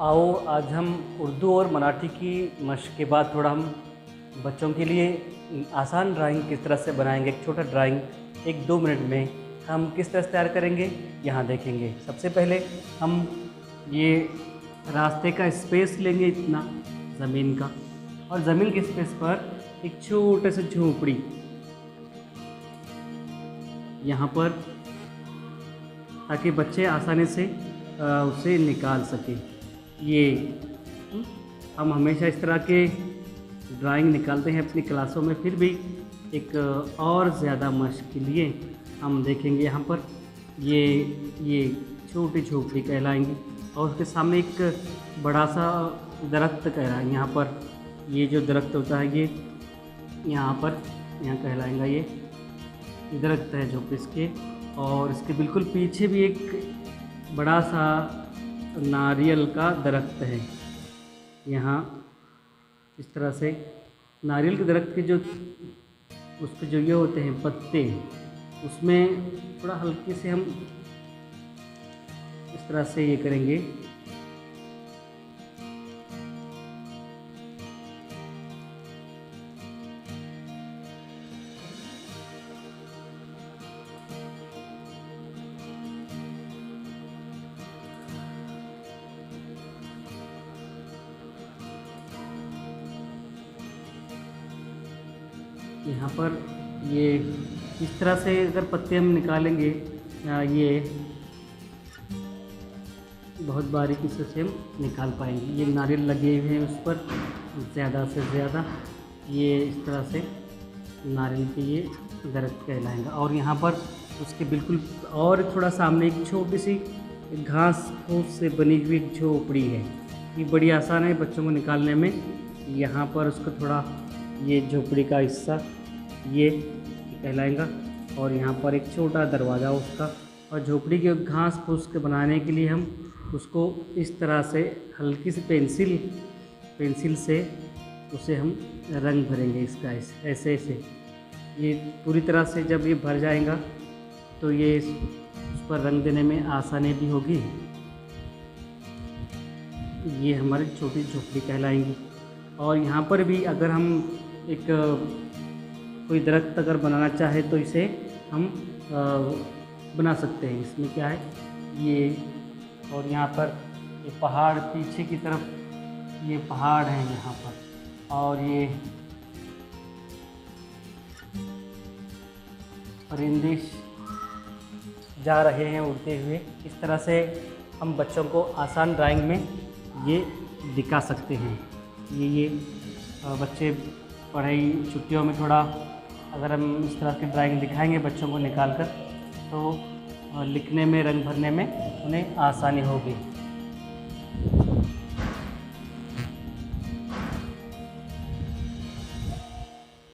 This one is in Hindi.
आओ आज हम उर्दू और मराठी की मशक़ के बाद थोड़ा हम बच्चों के लिए आसान ड्राइंग किस तरह से बनाएंगे। एक छोटा ड्राइंग 1-2 मिनट में हम किस तरह से तैयार करेंगे यहाँ देखेंगे। सबसे पहले हम ये रास्ते का स्पेस लेंगे इतना ज़मीन का, और ज़मीन के स्पेस पर एक छोटे से झोपड़ी यहाँ पर, ताकि बच्चे आसानी से उसे निकाल सकें। ये हम हमेशा इस तरह के ड्राइंग निकालते हैं अपनी क्लासों में, फिर भी एक और ज़्यादा मशक़ के लिए हम देखेंगे यहाँ पर ये छोटी झोपड़ी कहलाएंगी, और उसके सामने एक बड़ा सा दरख्त कहलाएंगे। यहाँ पर ये जो दरख्त होता है ये यहाँ कहलाएगा, ये दरख्त है झोपड़ी इसके, और इसके बिल्कुल पीछे भी एक बड़ा सा नारियल का दरख्त है। यहाँ इस तरह से नारियल के दरख्त के जो उसके जो ये होते हैं पत्ते, उसमें थोड़ा हल्के से हम इस तरह से ये करेंगे। यहाँ पर ये इस तरह से अगर पत्ते हम निकालेंगे, ये बहुत बारीकी से हम निकाल पाएंगे। ये नारियल लगे हुए हैं उस पर ज़्यादा से ज़्यादा, ये इस तरह से नारियल के ये दरख्त कहलाएगा। और यहाँ पर उसके बिल्कुल और थोड़ा सामने एक छोटी सी घास फूस से बनी हुई एक झोपड़ी है। ये बड़ी आसान है बच्चों को निकालने में। यहाँ पर उसको थोड़ा ये झोपड़ी का हिस्सा ये कहलाएगा, और यहाँ पर एक छोटा दरवाज़ा उसका। और झोपड़ी के घास फूस के बनाने के लिए हम उसको इस तरह से हल्की सी पेंसिल से उसे हम रंग भरेंगे इसका ऐसे ये पूरी तरह से जब ये भर जाएगा तो ये उस पर रंग देने में आसानी भी होगी। ये हमारी छोटी झोपड़ी कहलाएंगी। और यहाँ पर भी अगर हम एक कोई दरख्त अगर बनाना चाहे तो इसे हम बना सकते हैं। इसमें क्या है ये, और यहाँ पर ये पहाड़ पीछे की तरफ ये पहाड़ हैं यहाँ पर, और ये परिंदे जा रहे हैं उड़ते हुए। इस तरह से हम बच्चों को आसान ड्राइंग में ये दिखा सकते हैं। ये बच्चे पढ़ाई छुट्टियों में थोड़ा अगर हम इस तरह की ड्राइंग दिखाएंगे बच्चों को निकाल कर, तो लिखने में रंग भरने में उन्हें आसानी होगी।